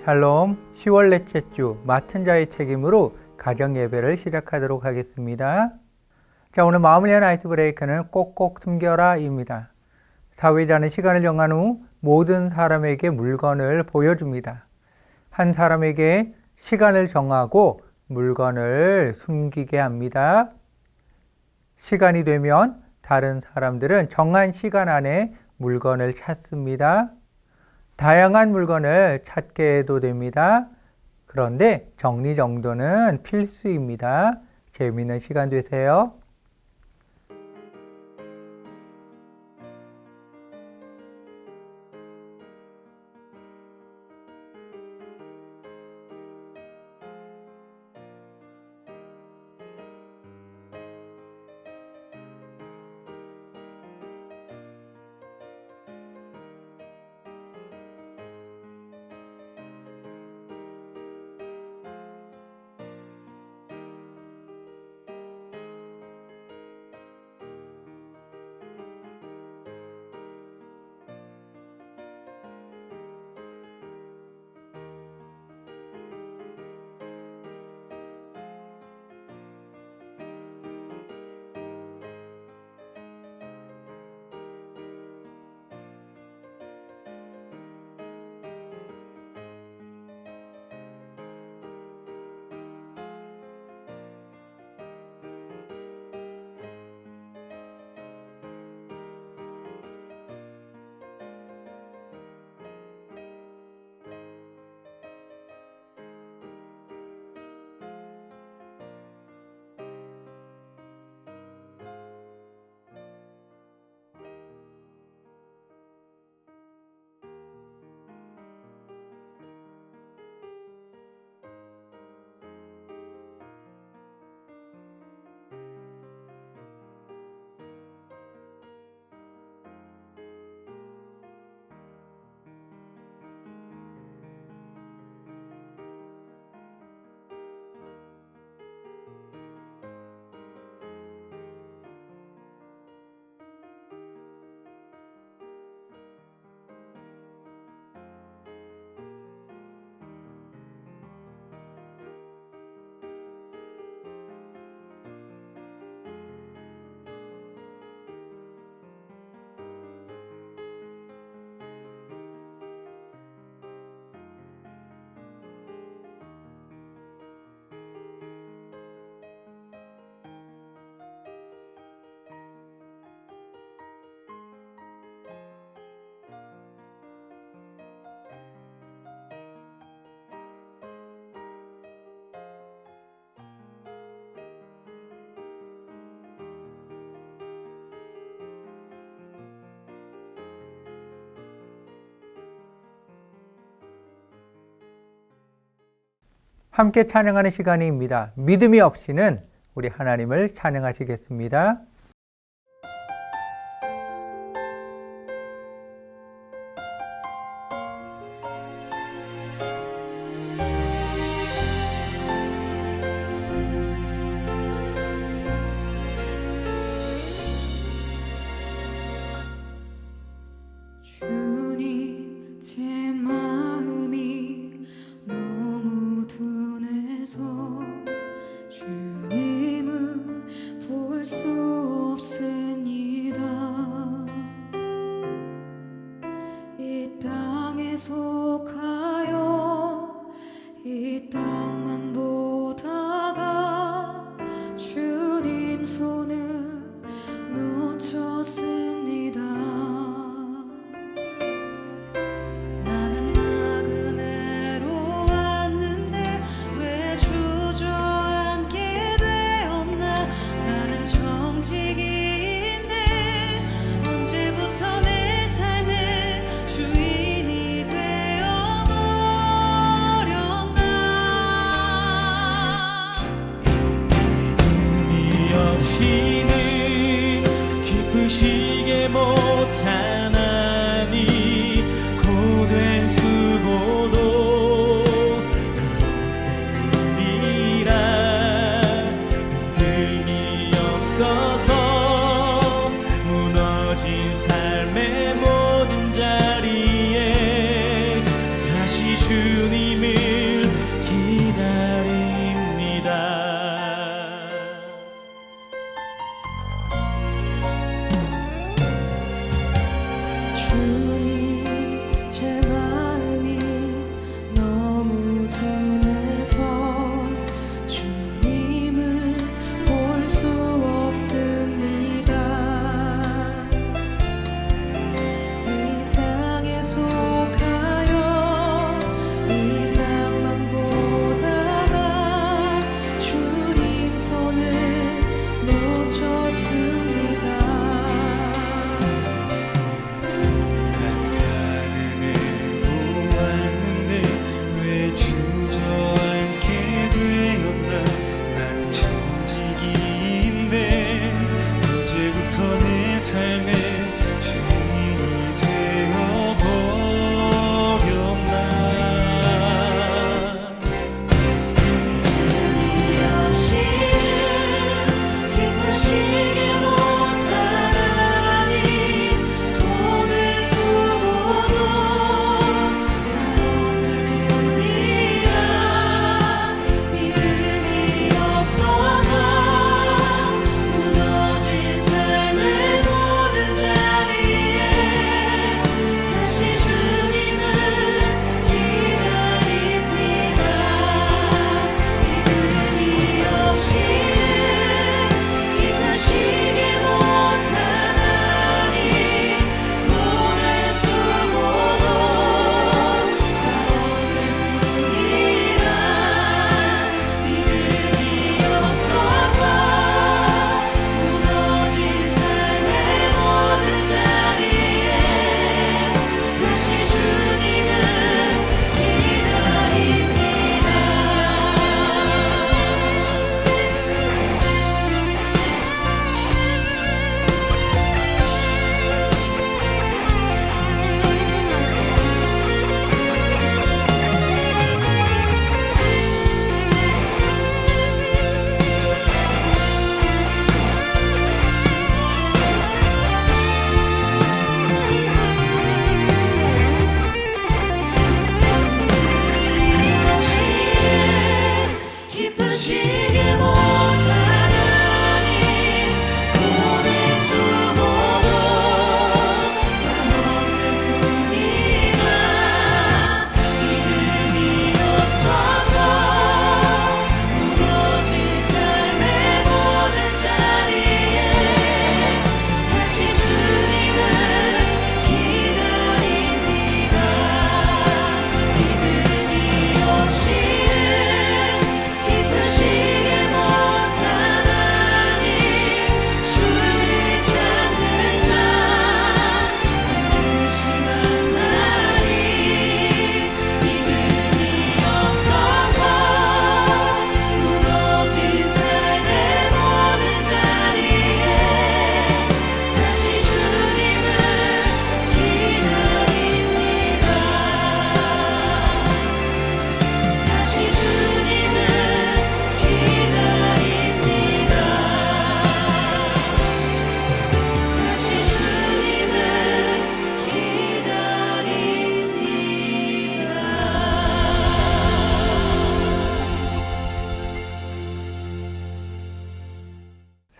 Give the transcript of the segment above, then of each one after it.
샬롬, 10월 넷째 주 맡은 자의 책임으로 가정 예배를 시작하도록 하겠습니다. 자, 오늘 마음을 위한 아이스 브레이크는 꼭꼭 숨겨라입니다. 사회자는 시간을 정한 후 모든 사람에게 물건을 보여줍니다. 한 사람에게 시간을 정하고 물건을 숨기게 합니다. 시간이 되면 다른 사람들은 정한 시간 안에 물건을 찾습니다. 다양한 물건을 찾게 해도 됩니다. 그런데 정리정돈은 필수입니다. 재미있는 시간 되세요. 함께 찬양하는 시간입니다. 믿음이 없이는 우리 하나님을 찬양하시겠습니다. 주님, 제 마음이 너무 둔해서 주님을 볼 수 없습니다. 이 땅에 속하여 이 땅만 보다가 주님 손을 놓쳤습니다. 나는 나그네로 왔는데 왜 주저앉게 되었나. 나는 정직인데 언제부터 내 삶의 주인이 되어버렸나. 믿음이 없이는 기쁘시게 못하나니 고된 수고도 그것 때문이라. 믿음이 없어서 무너진 삶의 모든 자리에 다시 주님의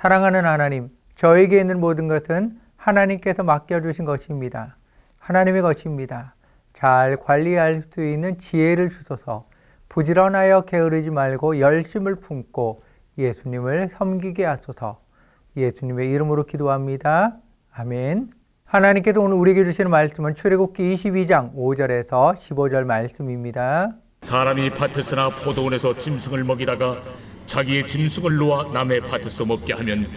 사랑하는 하나님, 저에게 있는 모든 것은 하나님께서 맡겨주신 것입니다. 하나님의 것입니다. 잘 관리할 수 있는 지혜를 주소서. 부지런하여 게으르지 말고 열심을 품고 예수님을 섬기게 하소서. 예수님의 이름으로 기도합니다. 아멘. 하나님께서 오늘 우리에게 주시는 말씀은 출애굽기 22장 5절에서 15절 말씀입니다. 사람이 밭에서나 포도원에서 짐승을 먹이다가 자기의 짐승을 놓아 남의 밭에서 먹게 하면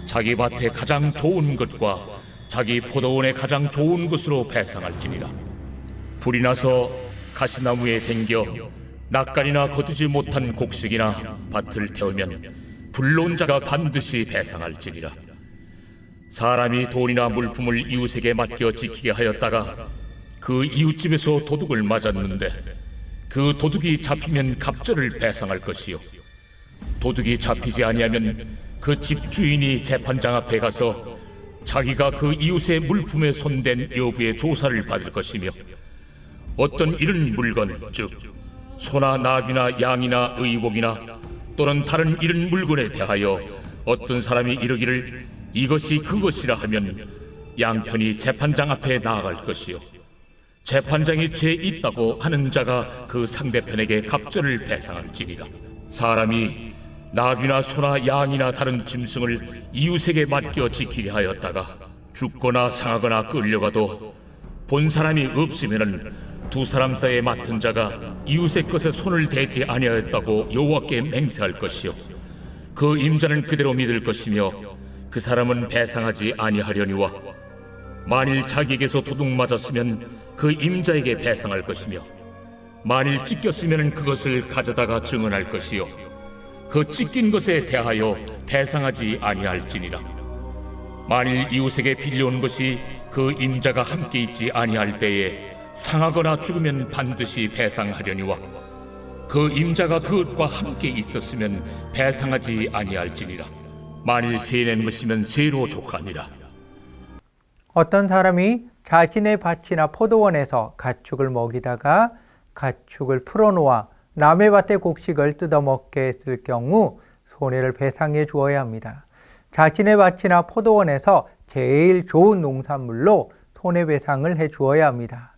자기 밭에 가장 좋은 것과 자기 포도원에 가장 좋은 것으로 배상할지니라. 불이 나서 가시나무에 댕겨 낯간이나 거두지 못한 곡식이나 밭을 태우면 불러온 자가 반드시 배상할지니라. 사람이 돈이나 물품을 이웃에게 맡겨 지키게 하였다가 그 이웃집에서 도둑을 맞았는데 그 도둑이 잡히면 갑절을 배상할 것이요, 도둑이 잡히지 아니하면 그 집주인이 재판장 앞에 가서 자기가 그 이웃의 물품에 손댄 여부의 조사를 받을 것이며, 어떤 이런 물건, 즉 소나 나귀나 양이나 의복이나 또는 다른 이런 물건에 대하여 어떤 사람이 이르기를 이것이 그것이라 하면 양편이 재판장 앞에 나아갈 것이요, 재판장이 죄 있다고 하는 자가 그 상대편에게 갑절을 배상할지니라. 사람이 나귀나 소나 양이나 다른 짐승을 이웃에게 맡겨 지키게 하였다가 죽거나 상하거나 끌려가도 본 사람이 없으면은 두 사람 사이에 맡은 자가 이웃의 것에 손을 대지 아니하였다고 여호와께 맹세할 것이요, 그 임자는 그대로 믿을 것이며 그 사람은 배상하지 아니하려니와, 만일 자기에게서 도둑 맞았으면 그 임자에게 배상할 것이며, 만일 찢겼으면 그것을 가져다가 증언할 것이요, 그 찢긴 것에 대하여 배상하지 아니할지니라. 만일 이웃에게 빌려온 것이 그 임자가 함께 있지 아니할 때에 상하거나 죽으면 반드시 배상하려니와, 그 임자가 그것과 함께 있었으면 배상하지 아니할지니라. 만일 세낸 것이면 세로 족하니라. 어떤 사람이 자신의 밭이나 포도원에서 가축을 먹이다가 가축을 풀어놓아 남의 밭의 곡식을 뜯어먹게 했을 경우 손해를 배상해 주어야 합니다. 자신의 밭이나 포도원에서 제일 좋은 농산물로 손해배상을 해 주어야 합니다.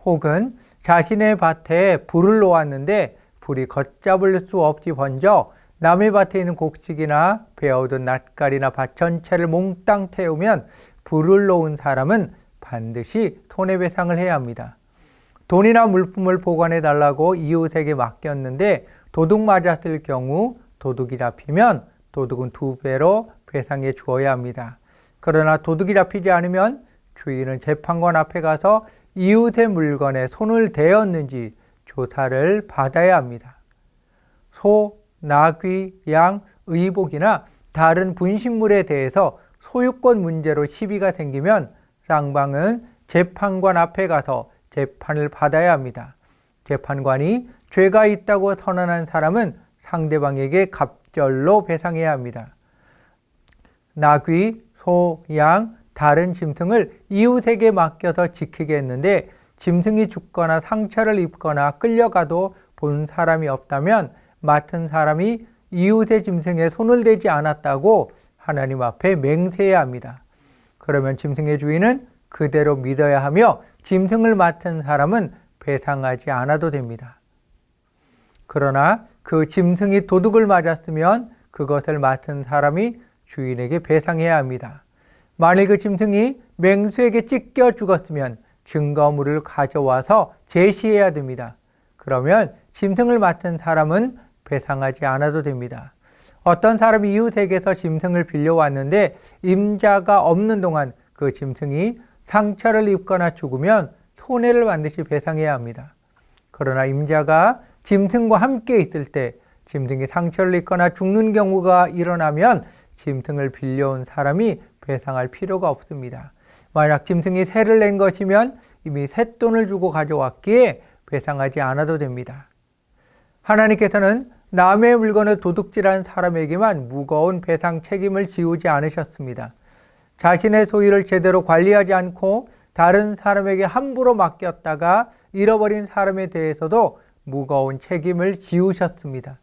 혹은 자신의 밭에 불을 놓았는데 불이 걷잡을 수 없이 번져 남의 밭에 있는 곡식이나 베어둔 낫갈이나 밭 전체를 몽땅 태우면 불을 놓은 사람은 반드시 손해배상을 해야 합니다. 돈이나 물품을 보관해 달라고 이웃에게 맡겼는데 도둑 맞았을 경우 도둑이 잡히면 도둑은 2배로 배상해 주어야 합니다. 그러나 도둑이 잡히지 않으면 주인은 재판관 앞에 가서 이웃의 물건에 손을 대었는지 조사를 받아야 합니다. 소, 나귀, 양, 의복이나 다른 분식물에 대해서 소유권 문제로 시비가 생기면 쌍방은 재판관 앞에 가서 재판을 받아야 합니다. 재판관이 죄가 있다고 선언한 사람은 상대방에게 갑절로 배상해야 합니다. 나귀, 소, 양, 다른 짐승을 이웃에게 맡겨서 지키게 했는데 짐승이 죽거나 상처를 입거나 끌려가도 본 사람이 없다면 맡은 사람이 이웃의 짐승에 손을 대지 않았다고 하나님 앞에 맹세해야 합니다. 그러면 짐승의 주인은 그대로 믿어야 하며 짐승을 맡은 사람은 배상하지 않아도 됩니다. 그러나 그 짐승이 도둑을 맞았으면 그것을 맡은 사람이 주인에게 배상해야 합니다. 만일 그 짐승이 맹수에게 찢겨 죽었으면 증거물을 가져와서 제시해야 됩니다. 그러면 짐승을 맡은 사람은 배상하지 않아도 됩니다. 어떤 사람이 이웃에게서 짐승을 빌려왔는데 임자가 없는 동안 그 짐승이 상처를 입거나 죽으면 손해를 반드시 배상해야 합니다. 그러나 임자가 짐승과 함께 있을 때 짐승이 상처를 입거나 죽는 경우가 일어나면 짐승을 빌려온 사람이 배상할 필요가 없습니다. 만약 짐승이 세를 낸 것이면 이미 쇳돈을 주고 가져왔기에 배상하지 않아도 됩니다. 하나님께서는 남의 물건을 도둑질한 사람에게만 무거운 배상 책임을 지우지 않으셨습니다. 자신의 소유를 제대로 관리하지 않고 다른 사람에게 함부로 맡겼다가 잃어버린 사람에 대해서도 무거운 책임을 지우셨습니다.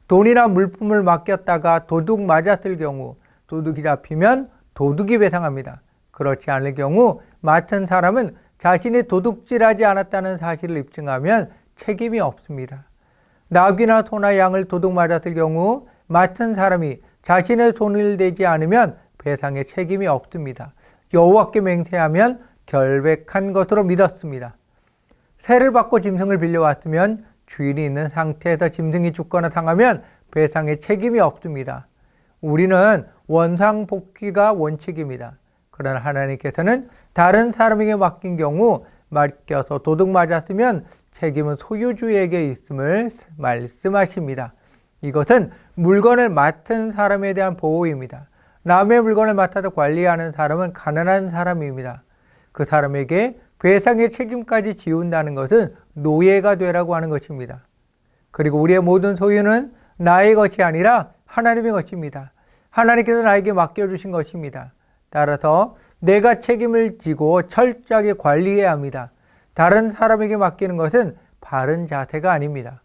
돈이나 물품을 맡겼다가 도둑 맞았을 경우 도둑이 잡히면 도둑이 배상합니다. 그렇지 않을 경우 맡은 사람은 자신이 도둑질하지 않았다는 사실을 입증하면 책임이 없습니다. 나귀나 소나 양을 도둑 맞았을 경우 맡은 사람이 자신의 손을 대지 않으면 배상의 책임이 없습니다. 여호와께 맹세하면 결백한 것으로 믿었습니다. 세를 받고 짐승을 빌려왔으면 주인이 있는 상태에서 짐승이 죽거나 상하면 배상의 책임이 없습니다. 우리는 원상복귀가 원칙입니다. 그러나 하나님께서는 다른 사람에게 맡긴 경우 맡겨서 도둑 맞았으면 책임은 소유주에게 있음을 말씀하십니다. 이것은 물건을 맡은 사람에 대한 보호입니다. 남의 물건을 맡아서 관리하는 사람은 가난한 사람입니다. 그 사람에게 배상의 책임까지 지운다는 것은 노예가 되라고 하는 것입니다. 그리고 우리의 모든 소유는 나의 것이 아니라 하나님의 것입니다. 하나님께서 나에게 맡겨주신 것입니다. 따라서 내가 책임을 지고 철저하게 관리해야 합니다. 다른 사람에게 맡기는 것은 바른 자세가 아닙니다.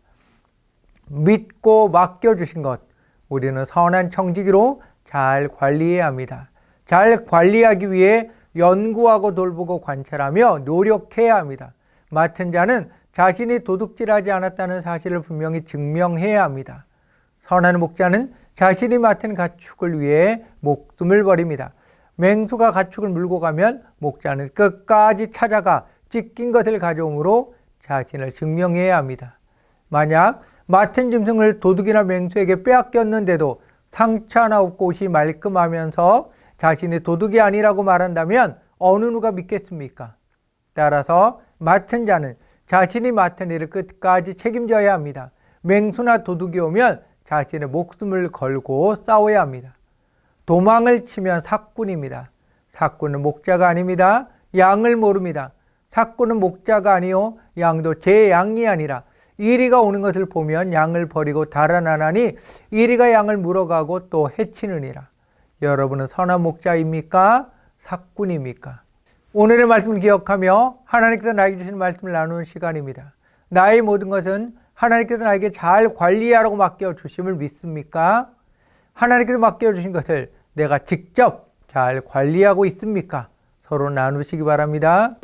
믿고 맡겨주신 것, 우리는 선한 청지기로 잘 관리해야 합니다. 잘 관리하기 위해 연구하고 돌보고 관찰하며 노력해야 합니다. 맡은 자는 자신이 도둑질하지 않았다는 사실을 분명히 증명해야 합니다. 선한 목자는 자신이 맡은 가축을 위해 목숨을 버립니다. 맹수가 가축을 물고 가면 목자는 끝까지 찾아가 찢긴 것을 가져오므로 자신을 증명해야 합니다. 만약 맡은 짐승을 도둑이나 맹수에게 빼앗겼는데도 상처 하나 없고 옷이 말끔하면서 자신이 도둑이 아니라고 말한다면 어느 누가 믿겠습니까? 따라서 맡은 자는 자신이 맡은 일을 끝까지 책임져야 합니다. 맹수나 도둑이 오면 자신의 목숨을 걸고 싸워야 합니다. 도망을 치면 사꾼입니다. 사꾼은 목자가 아닙니다. 양을 모릅니다. 사꾼은 목자가 아니요 양도 제 양이 아니라 이리가 오는 것을 보면 양을 버리고 달아나나니 이리가 양을 물어가고 또 해치느니라. 여러분은 선한 목자입니까? 사꾼입니까? 오늘의 말씀을 기억하며 하나님께서 나에게 주신 말씀을 나누는 시간입니다. 나의 모든 것은 하나님께서 나에게 잘 관리하라고 맡겨주심을 믿습니까? 하나님께서 맡겨주신 것을 내가 직접 잘 관리하고 있습니까? 서로 나누시기 바랍니다.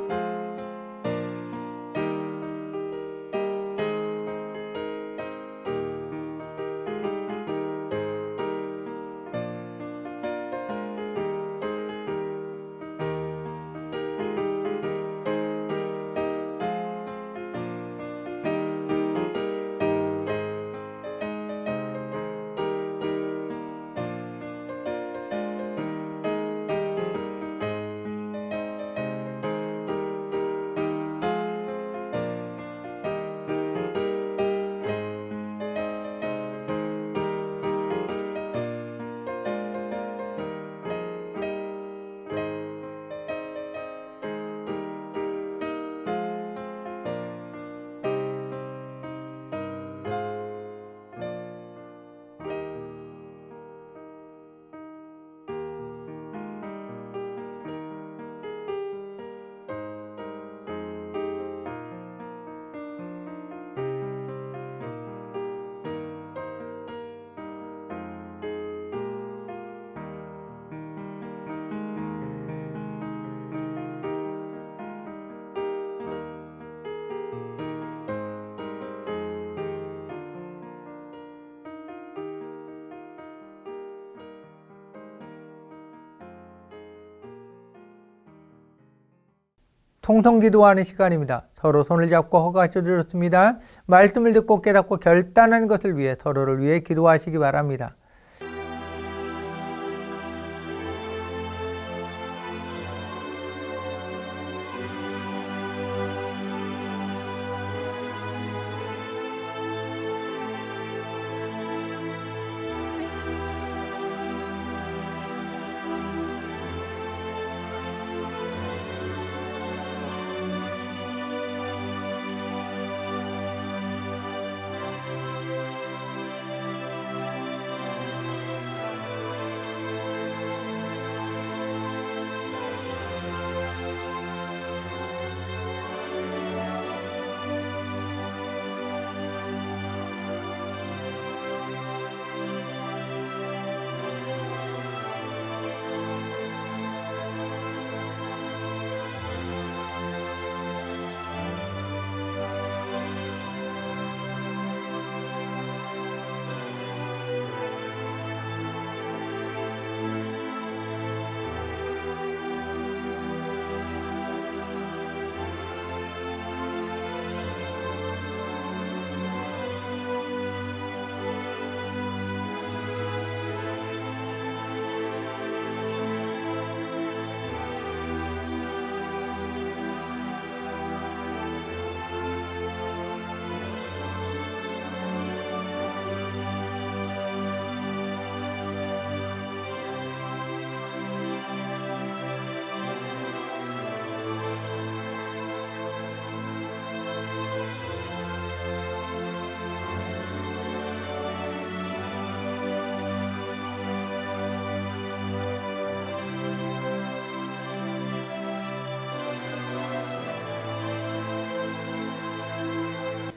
통성기도하는 시간입니다. 서로 손을 잡고 허가하셔 주셨습니다. 말씀을 듣고 깨닫고 결단하는 것을 위해 서로를 위해 기도하시기 바랍니다.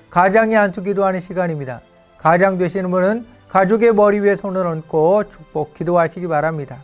가장이 안수 기도하는 시간입니다. 가장 되시는 분은 가족의 머리 위에 손을 얹고 축복 기도하시기 바랍니다.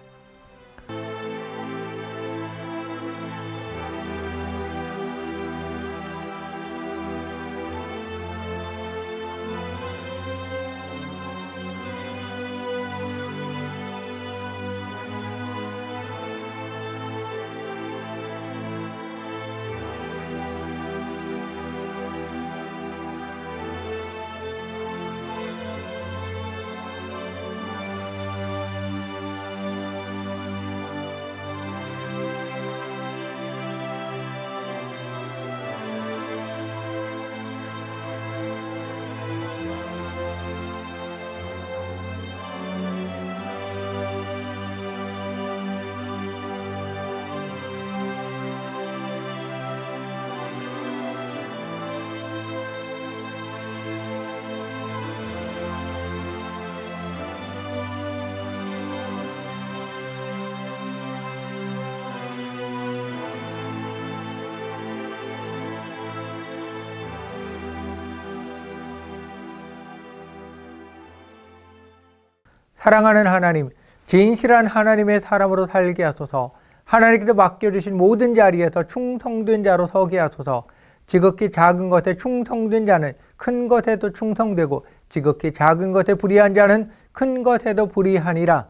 사랑하는 하나님, 진실한 하나님의 사람으로 살게 하소서. 하나님께서 맡겨주신 모든 자리에서 충성된 자로 서게 하소서. 지극히 작은 것에 충성된 자는 큰 것에도 충성되고 지극히 작은 것에 불의한 자는 큰 것에도 불의하니라.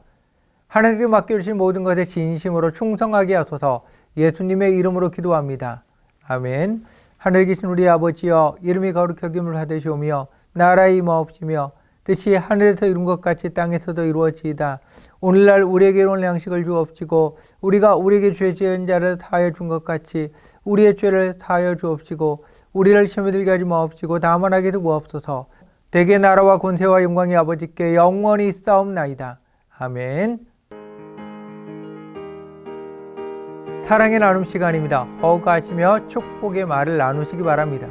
하나님께 맡겨주신 모든 것에 진심으로 충성하게 하소서. 예수님의 이름으로 기도합니다. 아멘. 하늘에 계신 우리 아버지여, 이름이 거룩히 여김을 받으시오며 나라의 임하옵시며 뜻이 하늘에서 이룬 것 같이 땅에서도 이루어지이다. 오늘날 우리에게 이룬 양식을 주옵시고 우리가 우리에게 죄 지은 자를 사하여 준 것 같이 우리의 죄를 사하여 주옵시고 우리를 시험에 들게 하지 마옵시고 다만 하게 두옵소서. 대개 나라와 권세와 영광이 아버지께 영원히 있사옵나이다. 아멘. 사랑의 나눔 시간입니다. 허가하시며 축복의 말을 나누시기 바랍니다.